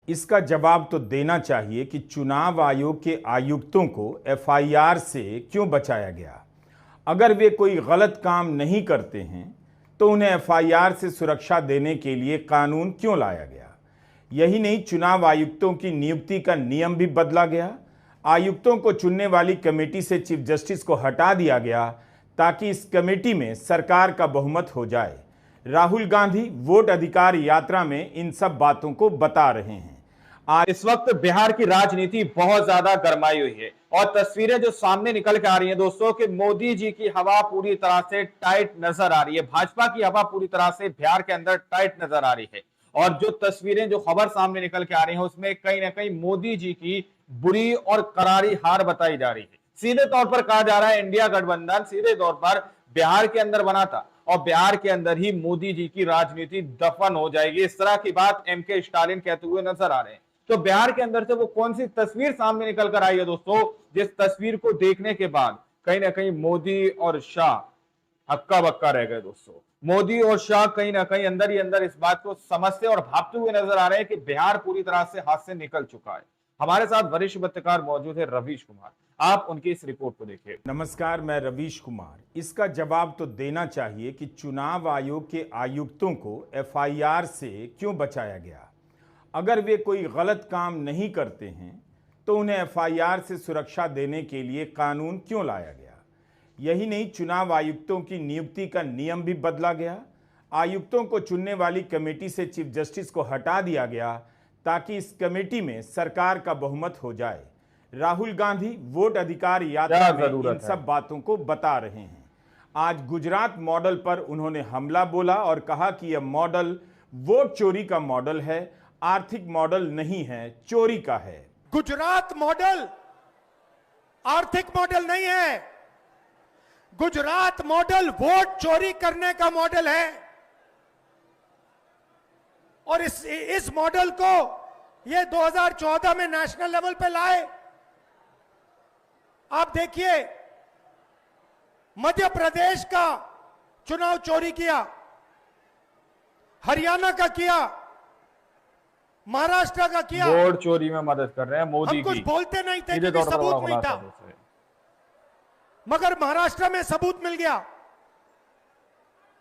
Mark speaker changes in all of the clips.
Speaker 1: इसका जवाब तो देना चाहिए कि चुनाव आयोग के आयुक्तों को एफआईआर से क्यों बचाया गया। अगर वे कोई गलत काम नहीं करते हैं तो उन्हें एफआईआर से सुरक्षा देने के लिए कानून क्यों लाया गया। यही नहीं, चुनाव आयुक्तों की नियुक्ति का नियम भी बदला गया। आयुक्तों को चुनने वाली कमेटी से चीफ जस्टिस को हटा दिया गया ताकि इस कमेटी में सरकार का बहुमत हो जाए। राहुल गांधी वोट अधिकार यात्रा में इन सब बातों को बता रहे हैं।
Speaker 2: इस वक्त बिहार की राजनीति बहुत ज्यादा गरमाई हुई है और तस्वीरें जो सामने निकल के आ रही हैं दोस्तों कि मोदी जी की हवा पूरी तरह से टाइट नजर आ रही है, भाजपा की हवा पूरी तरह से बिहार के अंदर टाइट नजर आ रही है। और जो तस्वीरें जो खबर सामने निकल के आ रही है उसमें कहीं ना कहीं मोदी जी की बुरी और करारी हार बताई जा रही है। सीधे तौर पर कहा जा रहा है इंडिया गठबंधन सीधे तौर पर बिहार के अंदर बना था और बिहार के अंदर ही मोदी जी की राजनीति दफन हो जाएगी, इस तरह की बात एमके स्टालिन कहते हुए नजर आ रहे हैं। तो बिहार के अंदर से वो कौन सी तस्वीर सामने निकल कर आई है दोस्तों, जिस तस्वीर को देखने के बाद कहीं ना कहीं मोदी और शाह हक्का बक्का रह गए। दोस्तों मोदी और शाह कहीं ना कहीं अंदर ही अंदर इस बात को समझते और भापते हुए नजर आ रहे हैं कि बिहार पूरी तरह से हाथ से निकल चुका है। हमारे साथ वरिष्ठ पत्रकार मौजूद है रवीश कुमार, आप उनकी इस रिपोर्ट को देखिए।
Speaker 1: नमस्कार, मैं रवीश कुमार। इसका जवाब तो देना चाहिए कि चुनाव आयोग के आयुक्तों को एफआईआर से क्यों बचाया गया। अगर वे कोई गलत काम नहीं करते हैं तो उन्हें एफआईआर से सुरक्षा देने के लिए कानून क्यों लाया गया। यही नहीं, चुनाव आयुक्तों की नियुक्ति का नियम भी बदला गया। आयुक्तों को चुनने वाली कमेटी से चीफ जस्टिस को हटा दिया गया ताकि इस कमेटी में सरकार का बहुमत हो जाए। राहुल गांधी वोट अधिकार यात्रा में इन सब बातों को बता रहे हैं। आज गुजरात मॉडल पर उन्होंने हमला बोला और कहा कि यह मॉडल वोट चोरी का मॉडल है, आर्थिक मॉडल नहीं है, चोरी का है।
Speaker 3: गुजरात मॉडल आर्थिक मॉडल नहीं है, गुजरात मॉडल वोट चोरी करने का मॉडल है। और इस मॉडल को ये 2014 में नेशनल लेवल पे लाए। आप देखिए, मध्य प्रदेश का चुनाव चोरी किया, हरियाणा का किया, महाराष्ट्र का किया।
Speaker 2: वोट चोरी में मदद कर रहे हैं मोदी की।
Speaker 3: हम कुछ बोलते नहीं थे क्योंकि सबूत नहीं था, मगर महाराष्ट्र में सबूत मिल गया।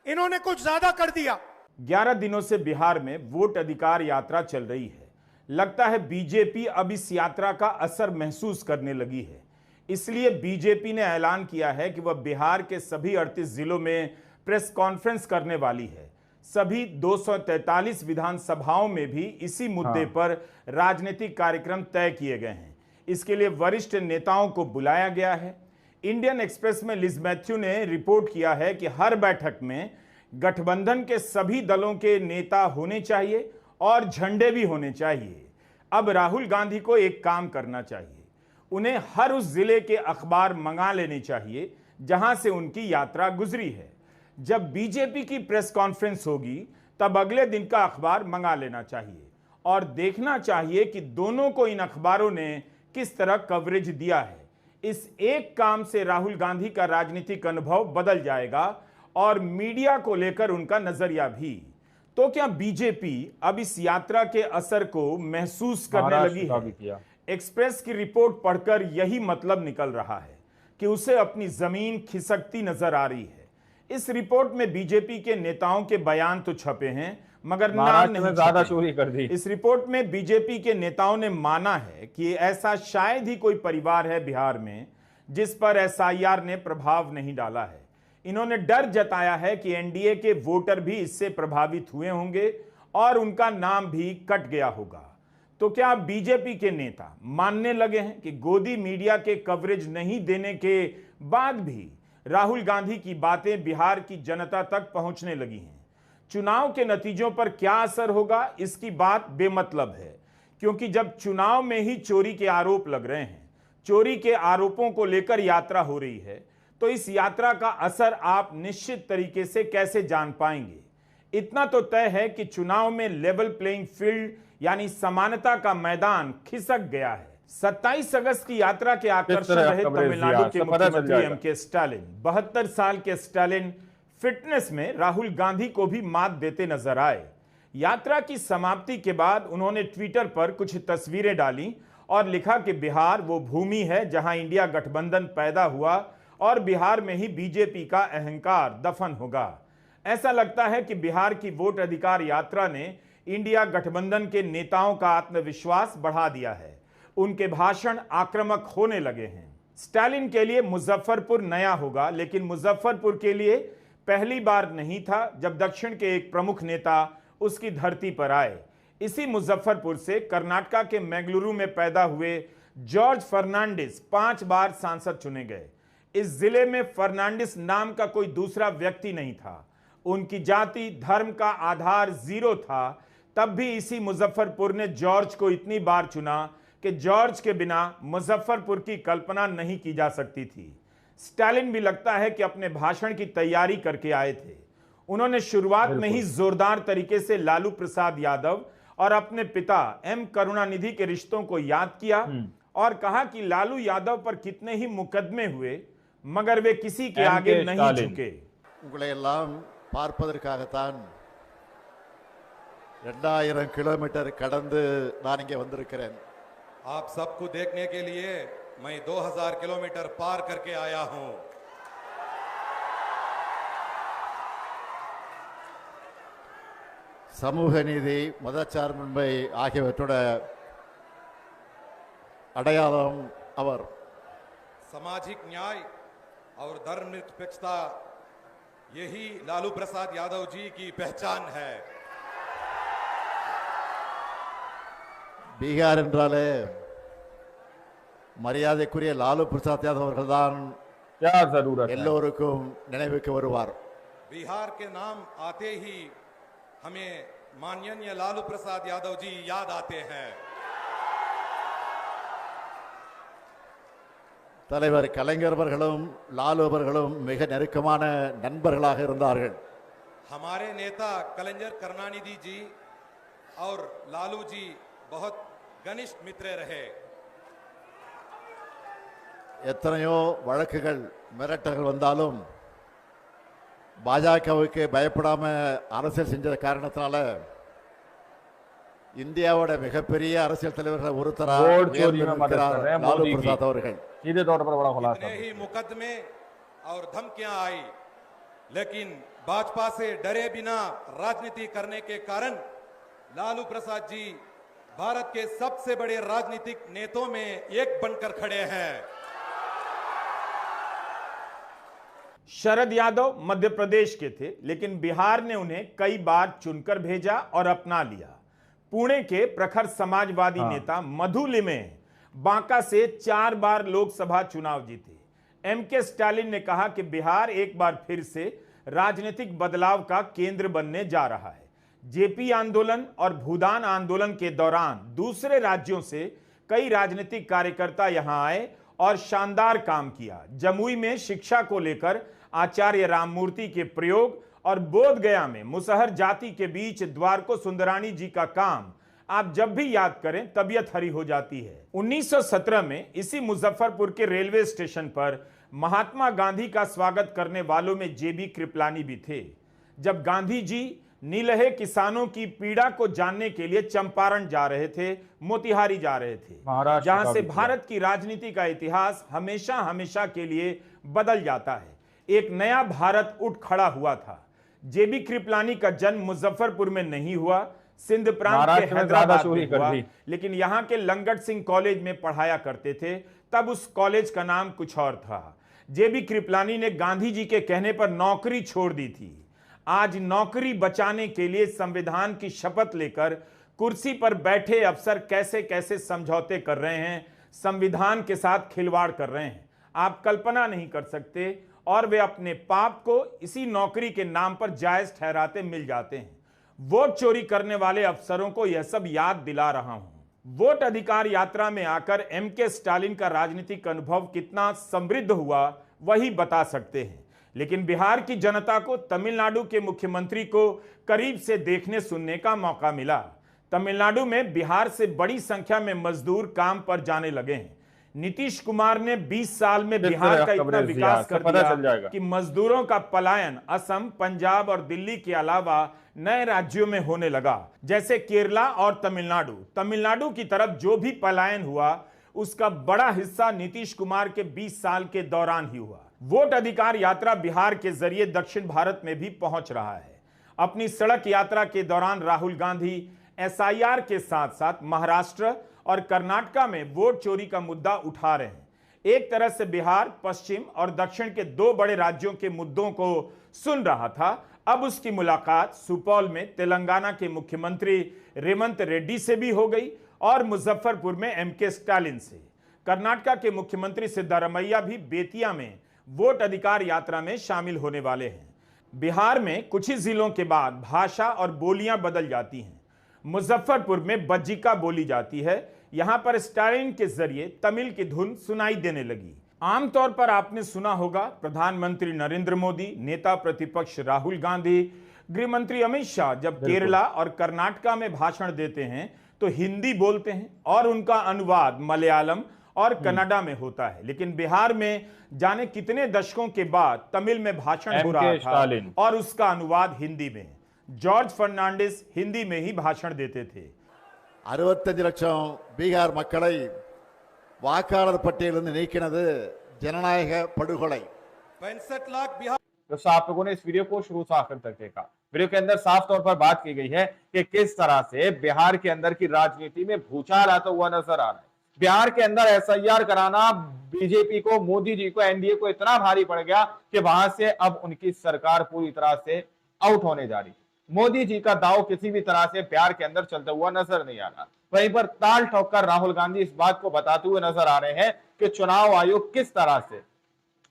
Speaker 3: इन्होंने कुछ ज्यादा कर दिया।
Speaker 1: 11 दिनों से बिहार में वोट अधिकार यात्रा चल रही है। लगता है बीजेपी अब इस यात्रा का असर महसूस करने लगी है। इसलिए बीजेपी ने ऐलान किया है कि वह बिहार के सभी 38 जिलों में प्रेस कॉन्फ्रेंस करने वाली है। सभी 243 विधानसभाओं में भी इसी मुद्दे पर राजनीतिक कार्यक्रम तय किए गए हैं। इसके लिए वरिष्ठ नेताओं को बुलाया गया है। इंडियन एक्सप्रेस में लिज मैथ्यू ने रिपोर्ट किया है कि हर बैठक में गठबंधन के सभी दलों के नेता होने चाहिए और झंडे भी होने चाहिए। अब राहुल गांधी को एक काम करना चाहिए, उन्हें हर उस जिले के अखबार मंगा लेने चाहिए जहां से उनकी यात्रा गुजरी है। जब बीजेपी की प्रेस कॉन्फ्रेंस होगी तब अगले दिन का अखबार मंगा लेना चाहिए और देखना चाहिए कि दोनों को इन अखबारों ने किस तरह कवरेज दिया है। इस एक काम से राहुल गांधी का राजनीतिक अनुभव बदल जाएगा और मीडिया को लेकर उनका नजरिया भी। तो क्या बीजेपी अब इस यात्रा के असर को महसूस करने लगी है? एक्सप्रेस की रिपोर्ट पढ़कर यही मतलब निकल रहा है कि उसे अपनी जमीन खिसकती नजर आ रही है। इस रिपोर्ट में बीजेपी के नेताओं के बयान तो छपे हैं मगर नाम नहीं
Speaker 2: ज्यादा चोरी कर दी।
Speaker 1: इस रिपोर्ट में बीजेपी के नेताओं ने माना है कि ऐसा शायद ही कोई परिवार है बिहार में जिस पर एसआईआर ने प्रभाव नहीं डाला है। इन्होंने डर जताया है कि एनडीए के वोटर भी इससे प्रभावित हुए होंगे और उनका नाम भी कट गया होगा। तो क्या बीजेपी के नेता मानने लगे हैं कि गोदी मीडिया के कवरेज नहीं देने के बाद भी राहुल गांधी की बातें बिहार की जनता तक पहुंचने लगी हैं? चुनाव के नतीजों पर क्या असर होगा इसकी बात बेमतलब है, क्योंकि जब चुनाव में ही चोरी के आरोप लग रहे हैं, चोरी के आरोपों को लेकर यात्रा हो रही है, तो इस यात्रा का असर आप निश्चित तरीके से कैसे जान पाएंगे? इतना तो तय है कि चुनाव में लेवल प्लेइंग फील्ड यानी समानता का मैदान खिसक गया है। 27 अगस्त की यात्रा के आकर्षण रहे तमिलनाडु के मुख्यमंत्री एमके स्टालिन। 72 साल के स्टालिन फिटनेस में राहुल गांधी को भी मात देते नजर आए। यात्रा की समाप्ति के बाद उन्होंने ट्विटर पर कुछ तस्वीरें डाली और लिखा कि बिहार वो भूमि है जहां इंडिया गठबंधन पैदा हुआ और बिहार में ही बीजेपी का अहंकार दफन होगा। ऐसा लगता है कि बिहार की वोट अधिकार यात्रा ने इंडिया गठबंधन के नेताओं का आत्मविश्वास बढ़ा दिया है। उनके भाषण आक्रामक होने लगे हैं। स्टालिन के लिए मुजफ्फरपुर नया होगा, लेकिन मुजफ्फरपुर के लिए पहली बार नहीं था जब दक्षिण के एक प्रमुख नेता उसकी धरती पर आए। इसी मुजफ्फरपुर से कर्नाटक के मैंगलुरु में पैदा हुए जॉर्ज फर्नांडिस 5 बार सांसद चुने गए। इस जिले में फर्नांडिस नाम का कोई दूसरा व्यक्ति नहीं था। उनकी जाति धर्म का आधार 0 था। तब भी इसी मुजफ्फरपुर ने जॉर्ज को इतनी बार चुना कि जॉर्ज के बिना मुजफ्फरपुर की कल्पना नहीं की जा सकती थी। स्टालिन भी लगता है कि अपने भाषण की तैयारी करके आए थे। उन्होंने शुरुआत में ही जोरदार तरीके से लालू प्रसाद यादव और अपने पिता एम करुणानिधि के रिश्तों को याद किया और कहा कि लालू यादव पर कितने ही मुकदमे हुए मगर वे किसी के आगे नहीं झुके।
Speaker 4: உங்களை எல்லாம் பார்ப்பதற்காகத்தான் 2000 கிலோமீட்டர் கடந்து நான் இங்கே வந்திருக்கிறேன்।
Speaker 5: आप सबको देखने के लिए मैं 2000 किलोमीटर पार करके आया हूं।
Speaker 4: சமூக நீதி மதச்சார்பின்மை ஆகியவற்றோட அடையாளம் அவர்।
Speaker 5: सामाजिक न्याय और धर्मनिरपेक्षता यही लालू प्रसाद यादव जी की पहचान है।
Speaker 4: பீகார் என்றாலே மரியாதைக்குரிய லாலு பிரசாத் யாதவ் அவர்கள்தான்
Speaker 2: क्या जरूरत है?
Speaker 4: எல்லோருக்கும் நினைவுக்கு வருவார்।
Speaker 5: बिहार के नाम आते ही हमें माननीय लालू प्रसाद यादव जी याद आते हैं।
Speaker 4: தலைவர் கலைஞர் அவர்களும் லாலு அவர்களும் மிக நெருக்கமான நண்பர்களாக இருந்தார்கள்।
Speaker 5: हमारे नेता कलंजर करुणानिधि जी और लालू जी बहुत घनिष्ठ मित्र रहे।
Speaker 4: எத்தனையோ வழக்குகள் மிரட்டல்கள் வந்தாலும் பாஜகவுக்கு பயப்படாம அரசியல் செஞ்ச காரணத்தினால இந்தியாவோட மிகப்பெரிய அரசியல் தலைவர்கள் ஒருத்தராக
Speaker 2: वोट चोरी में मदद कर रहे हैं
Speaker 4: லாலு
Speaker 2: मोदी
Speaker 4: பிரசாத்
Speaker 2: की।
Speaker 4: அவர்கள்।
Speaker 2: सीधे तौर पर बड़ा खुलासा।
Speaker 5: इतने ही मुकदमे और धमकियां आई, लेकिन भाजपा से डरे बिना राजनीति करने के कारण लालू प्रसाद जी भारत के सबसे बड़े राजनीतिक नेताओं में एक बनकर खड़े हैं।
Speaker 1: शरद यादव मध्य प्रदेश के थे, लेकिन बिहार ने उन्हें कई बार चुनकर भेजा और अपना लिया। पुणे के प्रखर समाजवादी नेता मधु लिमे बांका से 4 बार लोकसभा चुनाव जीते। एमके स्टालिन ने कहा कि बिहार एक बार फिर से राजनीतिक बदलाव का केंद्र बनने जा रहा है। जेपी आंदोलन और भूदान आंदोलन के दौरान दूसरे राज्यों से कई राजनीतिक कार्यकर्ता यहां आए और शानदार काम किया। जमुई में शिक्षा को लेकर आचार्य राममूर्ति के प्रयोग और बोध गया में मुसहर जाति के बीच द्वारको सुंदरानी जी का काम आप जब भी याद करें तबीयत हरी हो जाती है। 1917 में इसी मुजफ्फरपुर के रेलवे स्टेशन पर महात्मा गांधी का स्वागत करने वालों में जेबी कृपलानी भी थे। जब गांधी जी नीलहे किसानों की पीड़ा को जानने के लिए चंपारण जा रहे थे, मोतिहारी जा रहे थे, जहां से भारत की राजनीति का इतिहास हमेशा हमेशा के लिए बदल जाता है। एक नया भारत उठ खड़ा हुआ था। जेबी कृपलानी का जन्म मुजफ्फरपुर में नहीं हुआ, सिंध प्रांत के हैदराबाद में हुआ, लेकिन यहां के लंगट सिंह कॉलेज में पढ़ाया करते थे। तब उस कॉलेज का नाम कुछ और था। जेबी कृपलानी ने गांधी जी के कहने पर नौकरी छोड़ दी थी। आज नौकरी बचाने के लिए संविधान की शपथ लेकर कुर्सी पर बैठे अफसर कैसे कैसे समझौते कर रहे हैं, संविधान के साथ खिलवाड़ कर रहे हैं, आप कल्पना नहीं कर सकते। और वे अपने पाप को इसी नौकरी के नाम पर जायज ठहराते मिल जाते हैं। वोट चोरी करने वाले अफसरों को यह सब याद दिला रहा हूं। वोट अधिकार यात्रा में आकर एमके स्टालिन का राजनीतिक अनुभव कितना समृद्ध हुआ वही बता सकते हैं। लेकिन बिहार की जनता को तमिलनाडु के मुख्यमंत्री को करीब से देखने सुनने का मौका मिला। तमिलनाडु में बिहार से बड़ी संख्या में मजदूर काम पर जाने लगे हैं। नीतीश कुमार ने 20 साल में
Speaker 2: किस
Speaker 1: बिहार
Speaker 2: तरह
Speaker 1: का इतना
Speaker 2: खबरें
Speaker 1: विकास
Speaker 2: जिया,
Speaker 1: कर
Speaker 2: पता
Speaker 1: दिया
Speaker 2: चल जाएगा।
Speaker 1: कि मजदूरों का पलायन असम, पंजाब और दिल्ली के अलावा नए राज्यों में होने लगा, जैसे केरला और तमिलनाडु। तमिलनाडु की तरफ जो भी पलायन हुआ उसका बड़ा हिस्सा नीतीश कुमार के 20 साल के दौरान ही हुआ। वोट अधिकार यात्रा बिहार के जरिए दक्षिण भारत में भी पहुंच रहा है। अपनी सड़क यात्रा के दौरान राहुल गांधी एसआईआर के साथ साथ महाराष्ट्र और कर्नाटक में वोट चोरी का मुद्दा उठा रहे हैं। एक तरह से बिहार पश्चिम और दक्षिण के दो बड़े राज्यों के मुद्दों को सुन रहा था। अब उसकी मुलाकात सुपौल में तेलंगाना के मुख्यमंत्री रेवंत रेड्डी से भी हो गई और मुजफ्फरपुर में एमके स्टालिन से। कर्नाटक के मुख्यमंत्री सिद्धारमैया भी बेतिया में वोट अधिकार यात्रा में शामिल होने वाले हैं। बिहार में कुछ ही जिलों के बाद भाषा और बोलियां बदल जाती हैं। मुजफ्फरपुर में बज्जिका बोली जाती है। यहां पर स्टालिन के जरिए तमिल की धुन सुनाई देने लगी। आमतौर पर आपने सुना होगा प्रधानमंत्री नरेंद्र मोदी, नेता प्रतिपक्ष राहुल गांधी, गृह मंत्री अमित शाह जब केरला और कर्नाटक में भाषण देते हैं तो हिंदी बोलते हैं और उनका अनुवाद मलयालम और कन्नड़ा में होता है। लेकिन बिहार में जाने कितने दशकों के बाद तमिल में भाषण हो रहा था और उसका अनुवाद हिंदी में। जॉर्ज फर्नांडिस हिंदी में ही भाषण देते थे।
Speaker 4: 65 லட்சம் பீகார் மக்களை வாக்காளர் பட்டியலிருந்து நீக்கினது ஜனநாயக படுகொலை।
Speaker 5: 65 लाख बिहार
Speaker 2: दोस्तों आप लोगों ने इस वीडियो को शुरू से आखिर तक देखा। वीडियो के अंदर साफ तौर पर बात की गई है कि किस तरह से बिहार के अंदर की राजनीति में भूचाल आता हुआ नजर आ रहा है। बिहार के अंदर एसआईआर कराना बीजेपी को, मोदी जी को, एनडीए को इतना भारी पड़ गया कि वहां से अब उनकी सरकार पूरी तरह से आउट होने जा रही है। मोदी जी का दाव किसी भी तरह से बिहार के अंदर चलता हुआ नजर नहीं आ रहा। वहीं पर ताल ठोककर राहुल गांधी इस बात को बताते हुए नजर आ रहे हैं कि चुनाव आयोग किस तरह से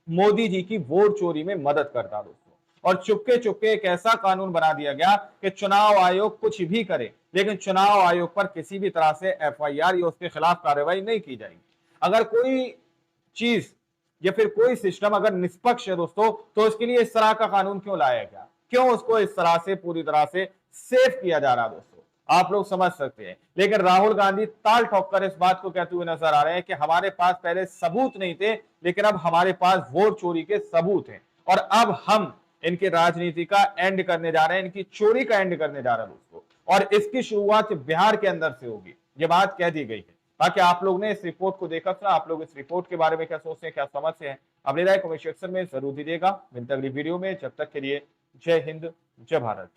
Speaker 2: मोदी जी की वोट चोरी में मदद करता दोस्तों। और चुपके चुपके एक ऐसा कानून बना दिया गया कि चुनाव आयोग कुछ भी करे लेकिन चुनाव आयोग पर किसी भी तरह से एफआईआर या उसके खिलाफ कार्रवाई नहीं की जाएगी। अगर कोई चीज या फिर कोई सिस्टम अगर निष्पक्ष है दोस्तों तो उसके लिए इस तरह का कानून क्यों लाया गया, क्यों उसको इस तरह से पूरी तरह से सेफ किया जा रहा दोस्तों, आप लोग समझ सकते हैं। लेकिन राहुल गांधी ताल ठोककर इस बात को कहते हुए नजर आ रहे हैं कि हमारे पास पहले सबूत नहीं थे लेकिन अब हमारे पास वोट चोरी के सबूत हैं और अब हम इनकी राजनीति का एंड करने जा रहे हैं, इनकी चोरी का एंड करने जा रहे हैं दोस्तों। और इसकी शुरुआत बिहार के अंदर से होगी, ये बात कह दी गई है। बाकी आप लोग ने इस रिपोर्ट को देखा था, आप लोग इस रिपोर्ट के बारे में क्या सोचते हैं, क्या समझते हैं, अपनी राय कमेंट सेक्शन में जरूर दीजिएगा। मिलते अगली वीडियो में, जब तक के लिए जय हिंद, जय भारत।